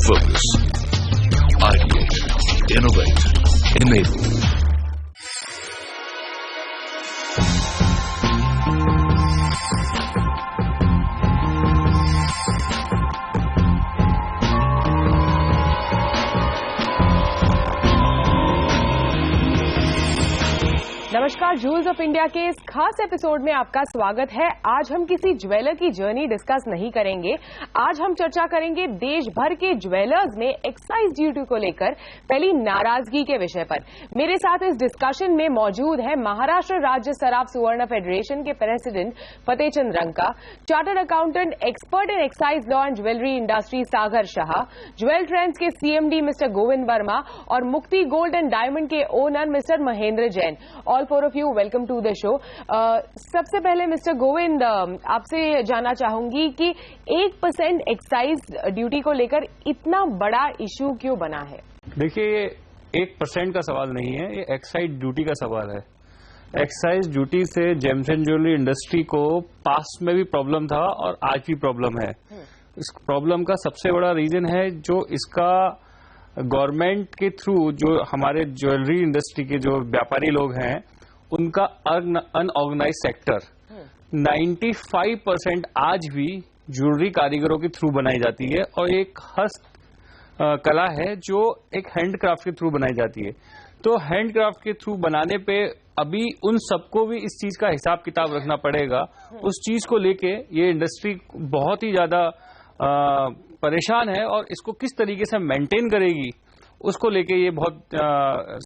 Focus. Ideate. Innovate. Enable. नमस्कार, joules of India के इस खास एपिसोड में आपका स्वागत है। आज हम किसी ज्वेलर की जर्नी डिस्कस नहीं करेंगे। आज हम चर्चा करेंगे देश भर के ज्वेलर्स में एक्साइज ड्यूटी को लेकर फैली नाराजगी के विषय पर। मेरे साथ इस डिस्कशन में मौजूद है महाराष्ट्र राज्य सराफ सुवर्ण फेडरेशन के president Fateh Chand Ranka, chartered accountant expert in excise law and jewellery industry Sagar Shah, jewel trends के सीएमडी मिस्टर गोविंद वर्मा और मुक्ति गोल्ड एंड डायमंड के owner mister Mahendra Jain. All four of you welcome to the show. सबसे पहले मिस्टर गोविंद, आपसे जानना चाहूंगी कि 1% एक्साइज ड्यूटी को लेकर इतना बड़ा इशू क्यों बना है? देखिए, ये 1% का सवाल नहीं है, ये एक्साइज ड्यूटी का सवाल है। एक्साइज ड्यूटी से जेम्स एंड ज्वेलरी इंडस्ट्री को पास्ट में भी प्रॉब्लम था और आज भी प्रॉब्लम है। इस प्रॉब्लम का सबसे बड़ा रीजन है जो इसका गवर्नमेंट के थ्रू जो हमारे ज्वेलरी इंडस्ट्री के जो व्यापारी लोग हैं उनका अनऑर्गेनाइज सेक्टर 95% आज भी ज्वेलरी कारीगरों के थ्रू बनाई जाती है और एक हस्त कला है जो एक हैंडक्राफ्ट के थ्रू बनाई जाती है। तो हैंडक्राफ्ट के थ्रू बनाने पे अभी उन सबको भी इस चीज का हिसाब किताब रखना पड़ेगा। उस चीज को लेके ये इंडस्ट्री बहुत ही ज्यादा परेशान है और इसको किस तरीके से मेंटेन करेगी उसको लेके ये बहुत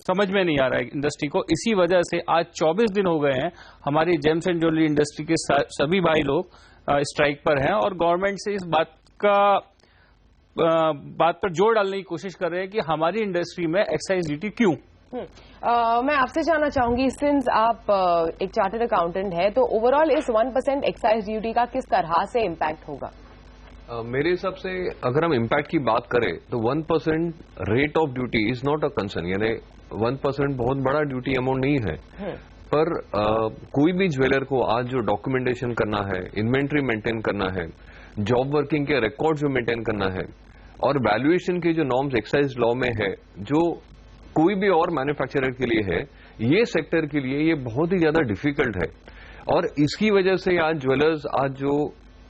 समझ में नहीं आ रहा है इंडस्ट्री को। इसी वजह से आज 24 दिन हो गए हैं हमारी जेम्स एंड ज्वेलरी इंडस्ट्री के सभी भाई लोग स्ट्राइक पर हैं और गवर्नमेंट से इस बात पर जोर डालने की कोशिश कर रहे हैं कि हमारी इंडस्ट्री में एक्साइज ड्यूटी क्यों। मैं आपसे जानना चाहूंगी, सिंस आप एक चार्टर्ड अकाउंटेंट है, तो ओवरऑल इस 1% एक्साइज ड्यूटी का किस तरह से इम्पैक्ट होगा? मेरे हिसाब से अगर हम इम्पैक्ट की बात करें तो 1% rate of duty is not a concern, यानी 1% बहुत बड़ा ड्यूटी अमाउंट नहीं है। पर कोई भी ज्वेलर को आज जो डॉक्यूमेंटेशन करना है, इन्वेंट्री मेंटेन करना है, जॉब वर्किंग के रिकॉर्ड जो मेंटेन करना है और वैल्यूएशन के जो नॉर्म्स एक्साइज लॉ में है जो कोई भी और मैन्युफैक्चरर के लिए है, ये सेक्टर के लिए ये बहुत ही ज्यादा डिफिकल्ट है। और इसकी वजह से आज ज्वेलर्स आज जो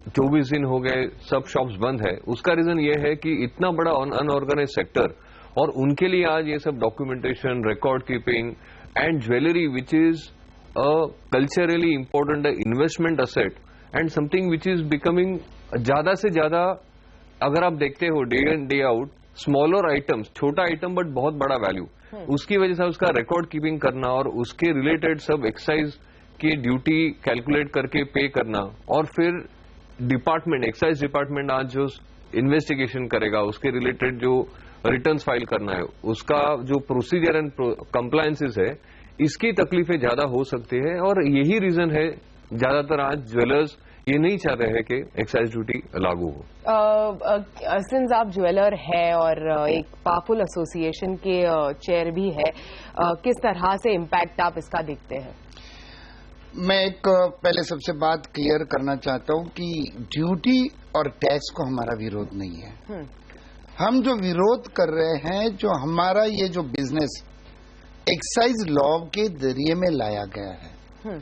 24 दिन हो गए सब शॉप्स बंद है, उसका रीजन ये है कि इतना बड़ा अनऑर्गेनाइज सेक्टर और उनके लिए आज ये सब documentation, record keeping and jewellery which is a culturally important investment asset and something which is becoming ज्यादा से ज्यादा, अगर आप देखते हो day in day out smaller items, छोटा आइटम बट बहुत बड़ा वैल्यू, उसकी वजह से उसका रिकॉर्ड कीपिंग करना और उसके रिलेटेड सब एक्साइज की ड्यूटी कैलकुलेट करके पे करना और फिर डिपार्टमेंट, एक्साइज डिपार्टमेंट आज जो इन्वेस्टिगेशन करेगा उसके रिलेटेड जो रिटर्न्स फाइल करना है, उसका जो प्रोसीजर एंड कंप्लायंसेस है, इसकी तकलीफें ज्यादा हो सकती है। और यही रीजन है ज्यादातर आज ज्वेलर्स ये नहीं चाह रहे हैं कि एक्साइज ड्यूटी लागू हो। सिंस आप ज्वेलर है और एक पावरफुल एसोसिएशन के चेयर भी है, किस तरह से इम्पैक्ट आप इसका देखते हैं? मैं एक पहले सबसे बात क्लियर करना चाहता हूं कि ड्यूटी और टैक्स को हमारा विरोध नहीं है। हम जो विरोध कर रहे हैं, जो हमारा ये जो बिजनेस एक्साइज लॉ के जरिए में लाया गया है,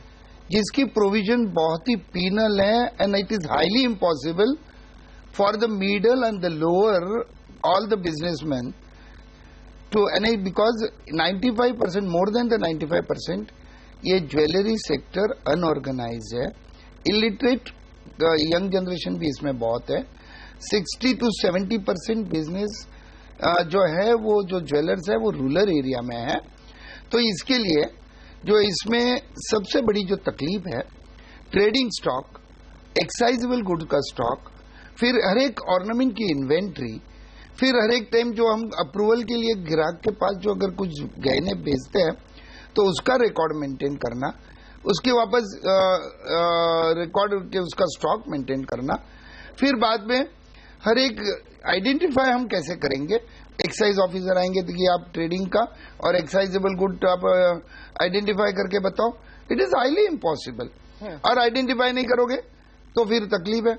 जिसकी प्रोविजन बहुत ही पीनल है and it is highly impossible for the middle and the lower all the businessman too, because 95% more than the 95% ये ज्वेलरी सेक्टर अनऑर्गेनाइज है, इलिटरेट यंग जनरेशन भी इसमें बहुत है। 60 to 70% बिजनेस जो है वो जो ज्वेलर्स है वो रूरल एरिया में है। तो इसके लिए जो इसमें सबसे बड़ी जो तकलीफ है, ट्रेडिंग स्टॉक, एक्साइजेबल गुड का स्टॉक, फिर हर एक ऑर्नामेंट की इन्वेंट्री, फिर हर एक टाइम जो हम अप्रूवल के लिए ग्राहक के पास जो अगर कुछ गहने बेचते हैं तो उसका रिकॉर्ड मेंटेन करना, उसके वापस रिकॉर्ड के उसका स्टॉक मेंटेन करना, फिर बाद में हर एक आइडेंटिफाई हम कैसे करेंगे, एक्साइज ऑफिसर आएंगे तो कि आप ट्रेडिंग का और एक्साइजेबल गुड आप आइडेंटिफाई करके बताओ, इट इज हाईली इम्पॉसिबल। और आइडेंटिफाई नहीं करोगे तो फिर तकलीफ है।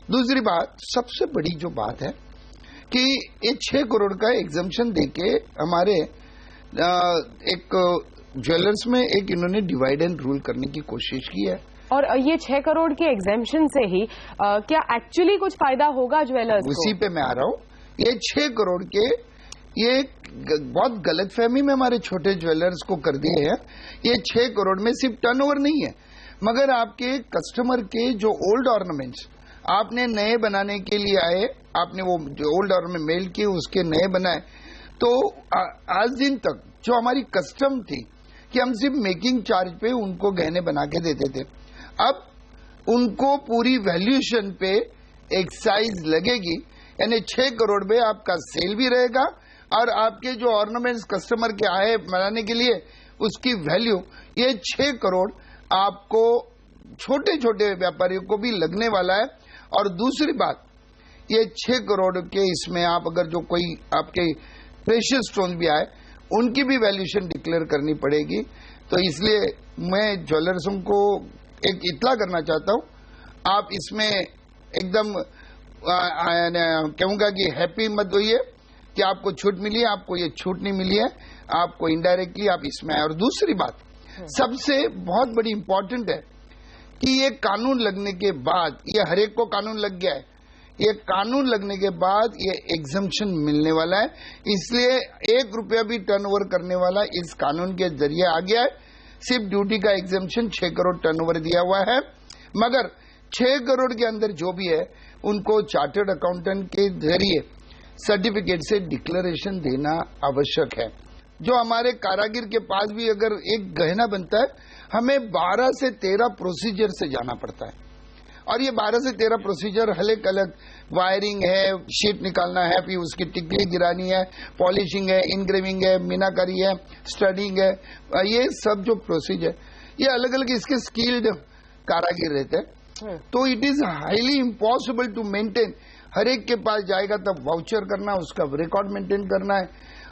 दूसरी बात, सबसे बड़ी जो बात है कि ये 6 करोड़ का एग्जम्पशन देके हमारे एक ज्वेलर्स में एक इन्होंने डिवाइड एंड रूल करने की कोशिश की है। और ये 6 करोड़ के एग्जेम्पशन से ही क्या एक्चुअली कुछ फायदा होगा ज्वेलर्स को? उसी पे मैं आ रहा हूँ। ये 6 करोड़ के ये बहुत गलतफहमी में हमारे छोटे ज्वेलर्स को कर दिए हैं। ये 6 करोड़ में सिर्फ टर्नओवर नहीं है, मगर आपके कस्टमर के जो ओल्ड ऑर्नामेंट्स आपने नए बनाने के लिए आए, आपने वो जो ओल्ड ऑर्नामेंट मेल किए उसके नए बनाए, तो आज दिन तक जो हमारी कस्टम थी कि हम सिर्फ मेकिंग चार्ज पे उनको गहने बना के देते थे, अब उनको पूरी वैल्यूएशन पे एक्साइज लगेगी, यानी 6 करोड़ में आपका सेल भी रहेगा और आपके जो ऑर्नामेंट्स कस्टमर के आए बनाने के लिए उसकी वैल्यू, ये 6 करोड़ आपको छोटे छोटे व्यापारियों को भी लगने वाला है। और दूसरी बात, ये 6 करोड़ के इसमें आप अगर जो कोई आपके प्रेशियस स्टोन भी आए उनकी भी वैल्यूएशन डिक्लेयर करनी पड़ेगी। तो इसलिए मैं ज्वेलर्सों को एक इत्तला करना चाहता हूं, आप इसमें एकदम कहूंगा कि हैप्पी मत होइए कि आपको छूट मिली है, आपको ये छूट नहीं मिली है, आपको इनडायरेक्टली आप इसमें आए। और दूसरी बात सबसे बहुत बड़ी इंपॉर्टेंट है कि ये कानून लगने के बाद, ये हरेक को कानून लग गया है, ये कानून लगने के बाद ये एग्जम्पशन मिलने वाला है, इसलिए 1 रुपया भी टर्नओवर करने वाला इस कानून के जरिए आ गया है। सिर्फ ड्यूटी का एग्जम्पशन 6 करोड़ टर्नओवर दिया हुआ है, मगर 6 करोड़ के अंदर जो भी है उनको चार्टर्ड अकाउंटेंट के जरिए सर्टिफिकेट से डिक्लेरेशन देना आवश्यक है। जो हमारे कारागिर के पास भी अगर एक गहना बनता है, हमें 12 से 13 प्रोसीजर से जाना पड़ता है, और ये 12 से 13 प्रोसीजर अलग अलग, वायरिंग है, शीट निकालना है, फिर उसकी टिकली गिरानी है, पॉलिशिंग है, इनग्रेविंग है, मीनाकारी है, स्टडिंग है, ये सब जो प्रोसीजर ये अलग अलग इसके स्किल्ड कारागिर रहते हैं। तो it is highly impossible to maintain, हर एक के पास जाएगा तब वाउचर करना, उसका रिकॉर्ड मेंटेन करना है,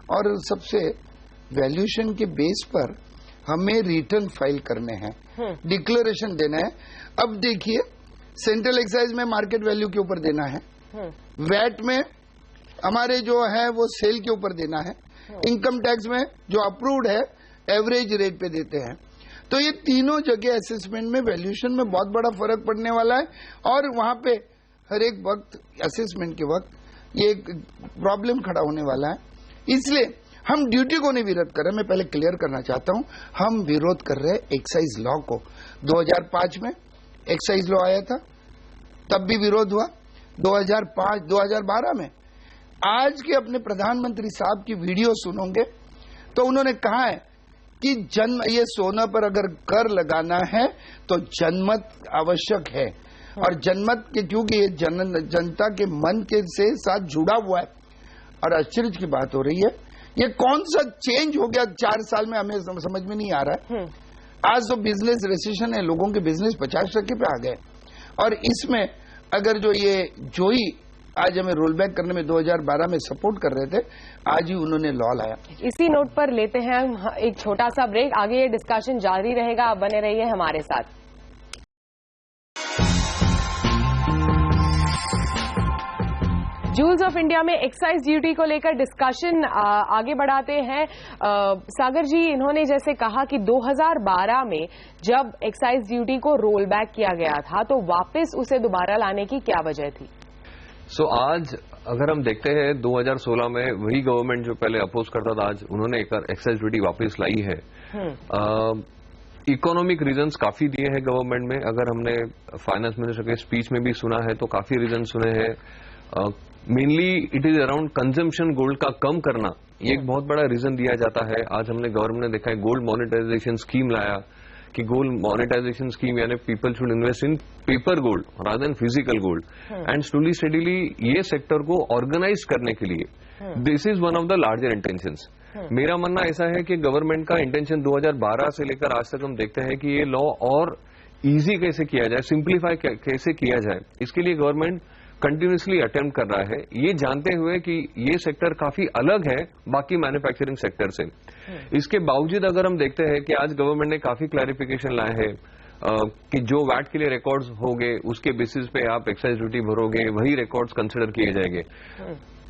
और सबसे वैल्यूएशन के बेस पर हमें रिटर्न फाइल करने हैं, डिक्लेरेशन देना है। अब देखिए, सेंट्रल एक्साइज में मार्केट वैल्यू के ऊपर देना है, वैट में हमारे जो है वो सेल के ऊपर देना है, इनकम टैक्स में जो अप्रूव्ड है एवरेज रेट पे देते हैं। तो ये तीनों जगह असेसमेंट में वैल्यूएशन में बहुत बड़ा फर्क पड़ने वाला है, और वहां पे हर एक वक्त असेसमेंट के वक्त ये प्रॉब्लम खड़ा होने वाला है। इसलिए हम ड्यूटी को नहीं विरोध कर रहे, मैं पहले क्लियर करना चाहता हूं, हम विरोध कर रहे हैं एक्साइज लॉ को। 2005 में एक्साइज लॉ आया था, तब भी विरोध हुआ। 2005, 2012 में आज के अपने प्रधानमंत्री साहब की वीडियो सुनोगे तो उन्होंने कहा है कि ये सोना पर अगर कर लगाना है तो जनमत आवश्यक है, और जनमत के क्योंकि ये जनता के मन के से साथ जुड़ा हुआ है। और आश्चर्य की बात हो रही है, ये कौन सा चेंज हो गया 4 साल में, हमें समझ में नहीं आ रहा है। आज तो बिजनेस रिसेशन है, लोगों के बिजनेस 50% पे आ गए, और इसमें अगर जो ये जोई आज हमें रोल बैक करने में 2012 में सपोर्ट कर रहे थे, आज ही उन्होंने लॉ लाया। इसी नोट पर लेते हैं हम एक छोटा सा ब्रेक, आगे ये डिस्कशन जारी रहेगा, आप बने रहिए हमारे साथ। जूल्स ऑफ इंडिया में एक्साइज ड्यूटी को लेकर डिस्कशन आगे बढ़ाते हैं। सागर जी, इन्होंने जैसे कहा कि 2012 में जब एक्साइज ड्यूटी को रोल बैक किया गया था तो वापस उसे दोबारा लाने की क्या वजह थी? आज अगर हम देखते हैं 2016 में वही गवर्नमेंट जो पहले अपोज करता था, आज उन्होंने एक एक्साइज ड्यूटी वापस लाई है। इकोनॉमिक रीजंस काफी दिए हैं गवर्नमेंट में, अगर हमने फाइनेंस मिनिस्टर के स्पीच में भी सुना है तो काफी रीजन सुने हैं। Mainly it is around consumption, gold का कम करना, ये एक बहुत बड़ा रीजन दिया जाता है। आज हमने गवर्नमेंट ने देखा है गोल्ड मोनेटाइजेशन स्कीम लाया, कि गोल्ड मोनेटाइजेशन स्कीम यानी people should invest in paper gold rather than physical gold, and slowly steadily ये सेक्टर को ऑर्गेनाइज करने के लिए this is one of the larger intentions. मेरा मानना ऐसा है कि गवर्नमेंट का इंटेंशन 2012 से लेकर आज तक हम देखते हैं कि ये लॉ और इजी कैसे किया जाए, सिंप्लीफाई कैसे किया जाए, इसके लिए गवर्नमेंट कंटिन्यूसली अटेम्प्ट कर रहा है, ये जानते हुए कि ये सेक्टर काफी अलग है बाकी मैन्युफैक्चरिंग सेक्टर से। इसके बावजूद अगर हम देखते हैं कि आज गवर्नमेंट ने काफी क्लैरिफिकेशन लाए हैं कि जो वैट के लिए रिकॉर्ड्स होंगे उसके बेसिस पे आप एक्साइज ड्यूटी भरोगे, वही रिकॉर्ड्स कंसिडर किए जाएंगे।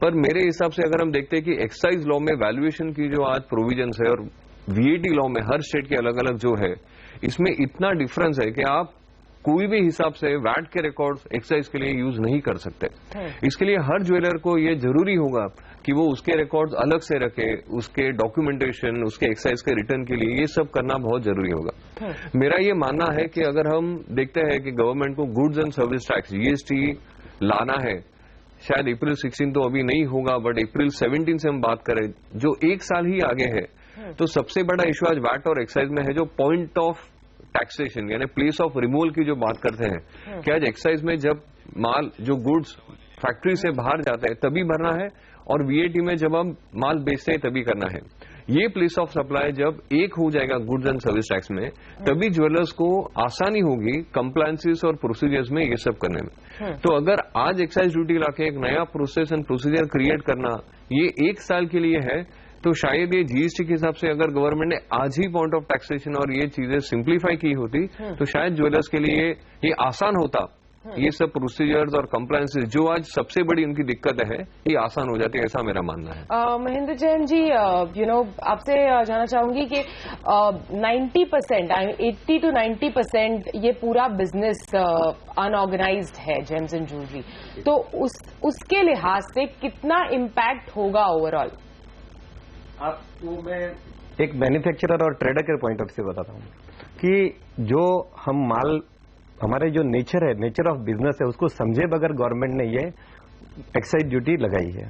पर मेरे हिसाब से अगर हम देखते हैं कि एक्साइज लॉ में वैल्यूएशन की जो आज प्रोविजंस है और वीएटी लॉ में हर स्टेट के अलग अलग जो है, इसमें इतना डिफरेंस है कि आप कोई भी हिसाब से वैट के रिकॉर्ड्स एक्साइज के लिए यूज नहीं कर सकते। इसके लिए हर ज्वेलर को ये जरूरी होगा कि वो उसके रिकॉर्ड्स अलग से रखे, उसके डॉक्यूमेंटेशन, उसके एक्साइज के रिटर्न के लिए ये सब करना बहुत जरूरी होगा। मेरा ये मानना है कि अगर हम देखते हैं कि गवर्नमेंट को goods and service tax GST लाना है, शायद अप्रैल 16 तो अभी नहीं होगा, बट अप्रैल 17 से हम बात करें जो एक साल ही आगे है, तो सबसे बड़ा इश्यू आज वैट और एक्साइज में है जो पॉइंट ऑफ टैक्सेशन यानी प्लेस ऑफ रिमूवल की जो बात करते हैं कि आज एक्साइज में जब माल जो गुड्स फैक्ट्री से बाहर जाते हैं तभी भरना है और वीएटी में जब हम माल बेचते हैं तभी करना है। ये प्लेस ऑफ सप्लाई जब एक हो जाएगा गुड्स एंड सर्विस टैक्स में, तभी ज्वेलर्स को आसानी होगी कंप्लायंसेस और प्रोसीजर्स में ये सब करने में। तो अगर आज एक्साइज ड्यूटी लाके एक नया प्रोसेस एंड प्रोसीजर क्रिएट करना ये एक साल के लिए है, तो शायद ये जीएसटी के हिसाब से अगर गवर्नमेंट ने आज ही पॉइंट ऑफ टैक्सेशन और ये चीजें सिंप्लीफाई की होती तो शायद ज्वेलर्स के लिए ये आसान होता। ये सब प्रोसीजर्स और कंप्लायंसेस जो आज सबसे बड़ी उनकी दिक्कत है ये आसान हो जाती है, ऐसा मेरा मानना है। महेंद्र जैन जी, आपसे जानना चाहूंगी कि 90% 80 to 90% ये पूरा बिजनेस अनऑर्गेनाइज्ड है जेम्स एंड ज्वेलरी, तो उसके लिहाज से कितना इम्पैक्ट होगा ओवरऑल? आपको मैं एक मैन्युफैक्चरर और ट्रेडर के पॉइंट ऑफ से बताता हूँ कि जो हम माल हमारे जो नेचर है, नेचर ऑफ बिजनेस है, उसको समझे बगैर गवर्नमेंट ने ये एक्साइज ड्यूटी लगाई है।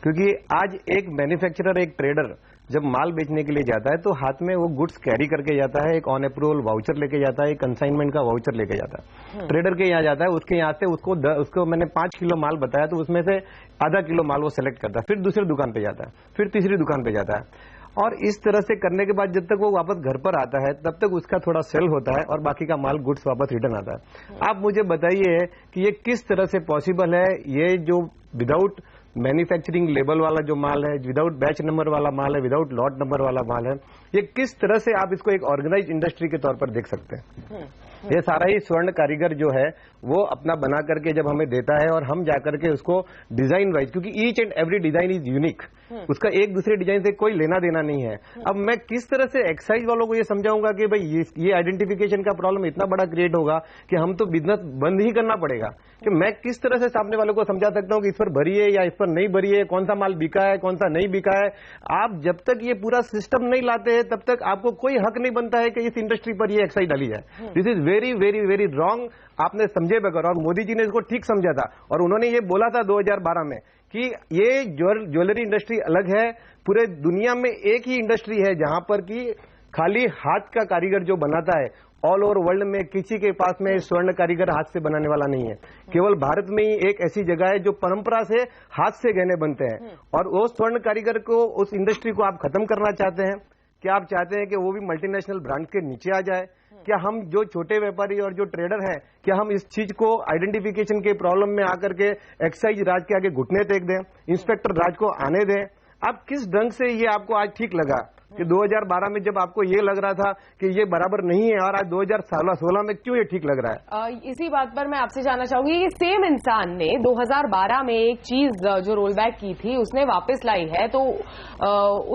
क्योंकि आज एक मैन्युफैक्चरर, एक ट्रेडर जब माल बेचने के लिए जाता है तो हाथ में वो गुड्स कैरी करके जाता है, एक ऑन अप्रूवल वाउचर लेके जाता है, एक कंसाइनमेंट का वाउचर लेके जाता है। ट्रेडर के यहाँ जाता है, उसके यहाँ से उसको मैंने 5 किलो माल बताया तो उसमें से आधा किलो माल वो सेलेक्ट करता है, फिर दूसरी दुकान पे जाता है, फिर तीसरी दुकान पे जाता है, और इस तरह से करने के बाद जब तक वो वापस घर पर आता है तब तक उसका थोड़ा सेल होता है और बाकी का माल गुड्स वापस रिटर्न आता है। आप मुझे बताइए कि ये किस तरह से पॉसिबल है, ये जो विदाउट मैन्युफैक्चरिंग लेबल वाला जो माल है, विदाउट बैच नंबर वाला माल है, विदाउट लॉट नंबर वाला माल है, ये किस तरह से आप इसको एक ऑर्गेनाइज इंडस्ट्री के तौर पर देख सकते हैं। ये सारा ही स्वर्ण कारीगर जो है वो अपना बना करके जब हमें देता है और हम जाकर के उसको डिजाइन वाइज, क्योंकि each and every design is unique, उसका एक दूसरे डिजाइन से कोई लेना देना नहीं है। अब मैं किस तरह से एक्साइज वालों को ये समझाऊंगा कि भाई ये आइडेंटिफिकेशन का प्रॉब्लम इतना बड़ा क्रिएट होगा कि हम तो बिजनेस बंद ही करना पड़ेगा, कि मैं किस तरह से सामने वालों को समझा सकता हूं कि इस पर भरिए या इस पर नहीं भरिए, कौन सा माल बिका है कौन सा नहीं बिका है। आप जब तक ये पूरा सिस्टम नहीं लाते हैं तब तक आपको कोई हक नहीं बनता है कि इस इंडस्ट्री पर ये एक्साइज डाली जाए। This is very very very wrong, आपने समझे बगैर, और मोदी जी ने इसको ठीक समझा था और उन्होंने ये बोला था 2012 में कि ये ज्वेलरी इंडस्ट्री अलग है, पूरे दुनिया में एक ही इंडस्ट्री है जहां पर कि खाली हाथ का कारीगर जो बनाता है, ऑल ओवर वर्ल्ड में किसी के पास में स्वर्ण कारीगर हाथ से बनाने वाला नहीं है, केवल भारत में ही एक ऐसी जगह है जो परंपरा से हाथ से गहने बनते हैं। और वो स्वर्ण कारीगर को, उस इंडस्ट्री को आप खत्म करना चाहते हैं? क्या आप चाहते हैं कि वो भी मल्टीनेशनल ब्रांड के नीचे आ जाए? क्या हम जो छोटे व्यापारी और जो ट्रेडर हैं, क्या हम इस चीज को आइडेंटिफिकेशन के प्रॉब्लम में आकर के एक्साइज राज के आगे घुटने टेक दें, इंस्पेक्टर राज को आने दें? आप किस ढंग से ये आपको आज ठीक लगा कि 2012 में जब आपको ये लग रहा था कि ये बराबर नहीं है और आज 2016 में क्यों ये ठीक लग रहा है? इसी बात पर मैं आपसे जानना चाहूंगी कि सेम इंसान ने 2012 में एक चीज जो रोल बैक की थी उसने वापस लाई है, तो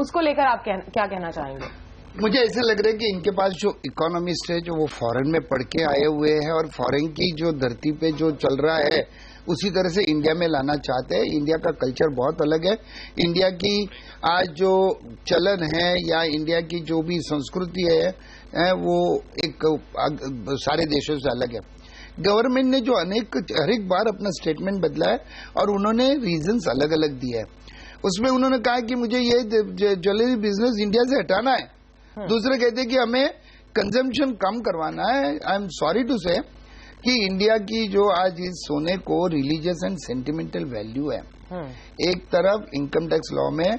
उसको लेकर आप क्या कहना चाहेंगे? मुझे ऐसे लग रहा है कि इनके पास जो इकोनॉमिस्ट है जो वो फॉरेन में पढ़ के आए हुए हैं और फॉरेन की जो धरती पे जो चल रहा है उसी तरह से इंडिया में लाना चाहते हैं। इंडिया का कल्चर बहुत अलग है, इंडिया की आज जो चलन है या इंडिया की जो भी संस्कृति है वो एक सारे देशों से अलग है। गवर्नमेंट ने जो हर एक बार अपना स्टेटमेंट बदला है और उन्होंने रीजंस अलग अलग दिए है। उसमें उन्होंने कहा कि मुझे ये ज्वेलरी बिजनेस इंडिया से हटाना है, दूसरे कहते हैं कि हमें कंजम्पशन कम करवाना है। आई एम सॉरी टू से कि इंडिया की जो आज इस सोने को रिलीजियस एंड सेंटिमेंटल वैल्यू है, एक तरफ इनकम टैक्स लॉ में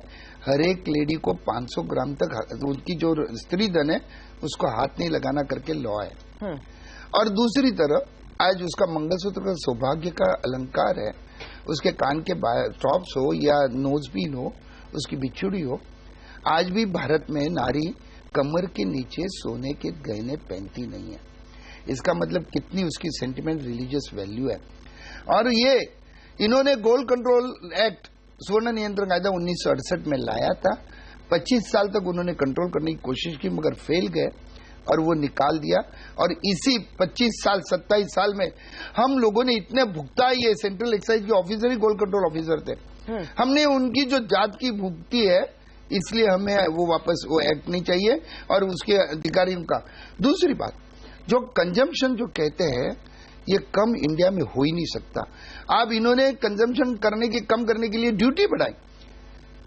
हर एक लेडी को 500 ग्राम तक उनकी जो स्त्री धन है उसको हाथ नहीं लगाना करके लॉ है, और दूसरी तरफ आज उसका मंगलसूत्र का सौभाग्य का अलंकार है, उसके कान के टॉप्स हो या नोजपीन हो, उसकी बिछुड़ी हो। आज भी भारत में नारी कमर के नीचे सोने के गहने पहनती नहीं है। इसका मतलब कितनी उसकी सेंटिमेंट रिलीजियस वैल्यू है। और ये इन्होंने गोल्ड कंट्रोल एक्ट स्वर्ण नियंत्रण कायदा 1968 में लाया था। 25 साल तक उन्होंने कंट्रोल करने की कोशिश की मगर फेल गए और वो निकाल दिया। और इसी 25 साल 27 साल में हम लोगों ने इतने भुगता, ये सेंट्रल एक्साइज के ऑफिसर ही गोल्ड कंट्रोल ऑफिसर थे, हमने उनकी जो जात की भुगती है, इसलिए हमें वो वापस वो एक्ट नहीं चाहिए और उसके अधिकारियों का। दूसरी बात, जो कंजम्पशन जो कहते हैं ये कम इंडिया में हो ही नहीं सकता। अब इन्होंने कंजम्पशन कम करने के लिए ड्यूटी बढ़ाई,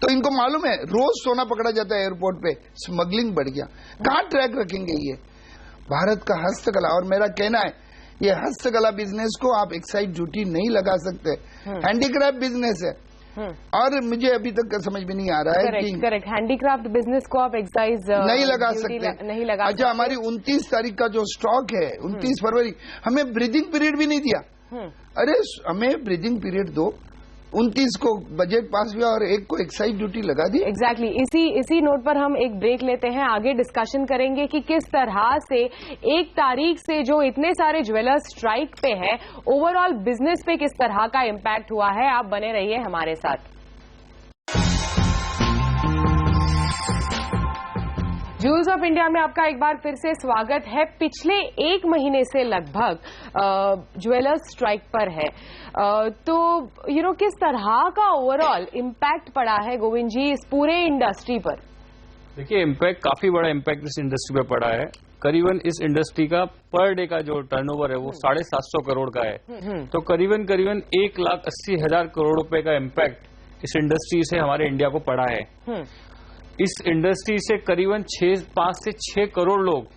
तो इनको मालूम है रोज सोना पकड़ा जाता है एयरपोर्ट पे, स्मगलिंग बढ़ गया, कहां ट्रैक रखेंगे ये? भारत का हस्तकला, और मेरा कहना है ये हस्तकला बिजनेस को आप एक्साइज ड्यूटी नहीं लगा सकते, हैंडीक्राफ्ट बिजनेस है। और मुझे अभी तक समझ में नहीं आ रहा है कि करेक्ट हैंडीक्राफ्ट बिजनेस को आप एक्साइज नहीं लगा सकते, नहीं लगा। अच्छा, हमारी 29 तारीख का जो स्टॉक है, 29 फरवरी, हमें ब्रीदिंग पीरियड भी नहीं दिया। अरे हमें ब्रीदिंग पीरियड दो। 29 को बजट पास हुआ और 1 को एक्साइज ड्यूटी लगा दी। एग्जैक्टली इसी नोट पर हम एक ब्रेक लेते हैं, आगे डिस्कशन करेंगे कि किस तरह से 1 तारीख से जो इतने सारे ज्वेलर्स स्ट्राइक पे हैं, ओवरऑल बिजनेस पे किस तरह का इम्पैक्ट हुआ है। आप बने रहिए हमारे साथ। ज्वेलर्स ऑफ इंडिया में आपका एक बार फिर से स्वागत है। पिछले 1 महीने से लगभग ज्वेलर्स स्ट्राइक पर है, तो किस तरह का ओवरऑल इम्पैक्ट पड़ा है गोविंद जी इस पूरे इंडस्ट्री पर? देखिए, इम्पैक्ट काफी बड़ा इम्पैक्ट इस इंडस्ट्री पर पड़ा है। करीबन इस इंडस्ट्री का पर डे का जो टर्नओवर है वो 750 करोड़ का है, तो करीबन 1,80,000 करोड़ रुपए का इम्पैक्ट इस इंडस्ट्री से हमारे इंडिया को पड़ा है। इस इंडस्ट्री से करीबन 5 से 6 करोड़ लोग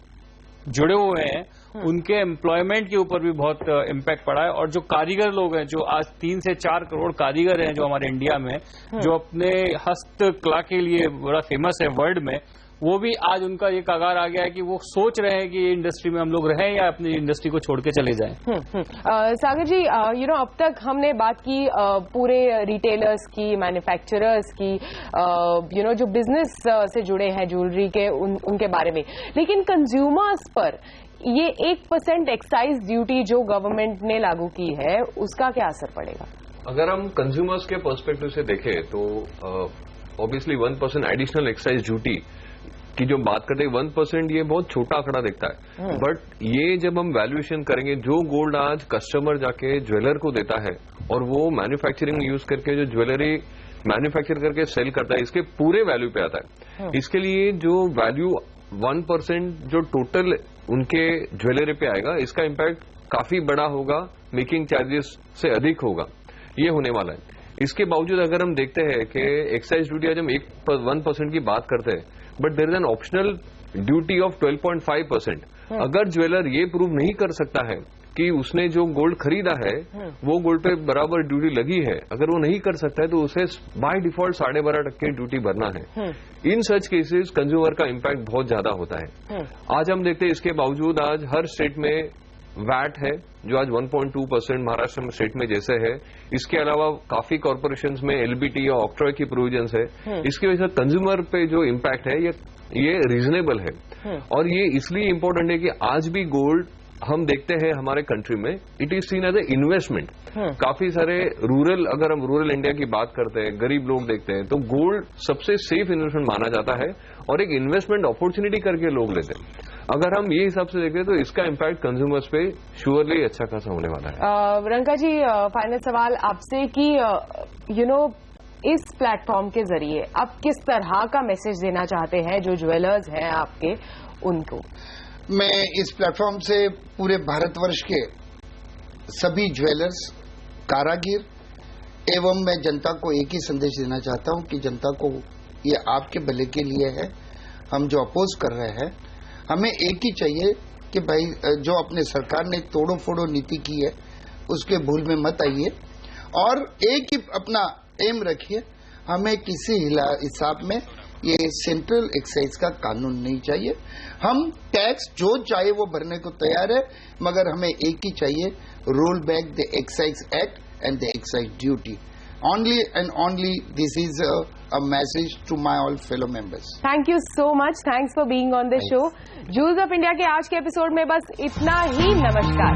जुड़े हुए हैं, उनके एम्प्लॉयमेंट के ऊपर भी बहुत इम्पैक्ट पड़ा है। और जो कारीगर लोग हैं, जो आज 3 से 4 करोड़ कारीगर हैं जो हमारे इंडिया में, जो अपने हस्तकला के लिए बड़ा फेमस है वर्ल्ड में, वो भी आज उनका ये कगार आ गया है कि वो सोच रहे हैं कि ये इंडस्ट्री में हम लोग रहें या अपनी इंडस्ट्री को छोड़ के चले जाएं। सागर जी, अब तक हमने बात की पूरे रिटेलर्स की, मैन्युफैक्चरर्स की, जो बिजनेस से जुड़े हैं ज्वेलरी के, उनके बारे में, लेकिन कंज्यूमर्स पर ये 1% एक्साइज ड्यूटी जो गवर्नमेंट ने लागू की है, उसका क्या असर पड़ेगा? अगर हम कंज्यूमर्स के पर्सपेक्टिव से देखें तो ऑब्वियसली 1% एडिशनल एक्साइज ड्यूटी की जो बात करते हैं, 1% ये बहुत छोटा आंकड़ा दिखता है, बट ये जब हम वैल्यूएशन करेंगे, जो गोल्ड आज कस्टमर जाके ज्वेलर को देता है और वो मैन्युफैक्चरिंग यूज करके जो ज्वेलरी मैन्युफैक्चर करके सेल करता है, इसके पूरे वैल्यू पे आता है। इसके लिए जो वैल्यू 1% जो टोटल उनके ज्वेलरी पे आएगा, इसका इम्पैक्ट काफी बड़ा होगा, मेकिंग चार्जेस से अधिक होगा, ये होने वाला है। इसके बावजूद अगर हम देखते हैं कि एक्साइज ड्यूटी आज हम 1% की बात करते हैं, but there is an optional duty of 12.5%। अगर ज्वेलर ये प्रूव नहीं कर सकता है कि उसने जो गोल्ड खरीदा है वो गोल्ड पे बराबर ड्यूटी लगी है, अगर वो नहीं कर सकता है तो उसे बाय डिफॉल्ट 12.5% ड्यूटी भरना है। इन सच केसेस कंज्यूमर का इम्पैक्ट बहुत ज्यादा होता है। आज हम देखते हैं इसके बावजूद आज हर स्टेट में वैट है जो आज 1.2% महाराष्ट्र में स्टेट में जैसे है। इसके अलावा काफी कॉर्पोरेशंस में एलबीटी या ऑक्ट्रॉय की प्रोविजंस है। इसकी वजह से कंज्यूमर पे जो इम्पैक्ट है ये रीजनेबल है। और ये इसलिए इम्पोर्टेंट है कि आज भी गोल्ड हम देखते हैं हमारे कंट्री में it is seen as a investment. काफी सारे अगर हम रूरल इंडिया की बात करते हैं, गरीब लोग देखते हैं, तो गोल्ड सबसे सेफ इन्वेस्टमेंट माना जाता है और एक इन्वेस्टमेंट अपॉर्चुनिटी करके लोग लेते हैं। अगर हम ये हिसाब से देखें तो इसका इम्पैक्ट कंज्यूमर्स पे श्योरली अच्छा खासा होने वाला है। रंका जी, फाइनल सवाल आपसे कि इस प्लेटफॉर्म के जरिए आप किस तरह का मैसेज देना चाहते हैं जो ज्वेलर्स हैं आपके, उनको? मैं इस प्लेटफॉर्म से पूरे भारतवर्ष के सभी ज्वेलर्स, कारागिर एवं मैं जनता को एक ही संदेश देना चाहता हूं कि जनता को ये आपके भले के लिए है। हम जो अपोज कर रहे हैं, हमें एक ही चाहिए कि भाई जो अपने सरकार ने तोड़ो फोड़ो नीति की है उसके भूल में मत आइए और एक ही अपना एम रखिए। हमें किसी हिसाब में ये सेंट्रल एक्साइज का कानून नहीं चाहिए। हम टैक्स जो चाहे वो भरने को तैयार है, मगर हमें एक ही चाहिए, roll back the excise act and the excise duty. Only and only this is a message to my all fellow members. Thank you so much. Thanks for being on the show. Jewels of India के आज के episode में बस इतना ही। नमस्कार।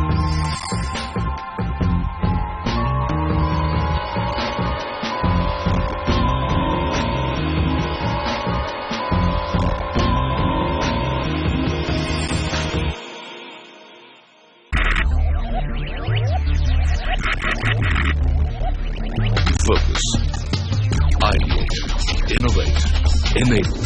focus. Ideate, innovate, enable.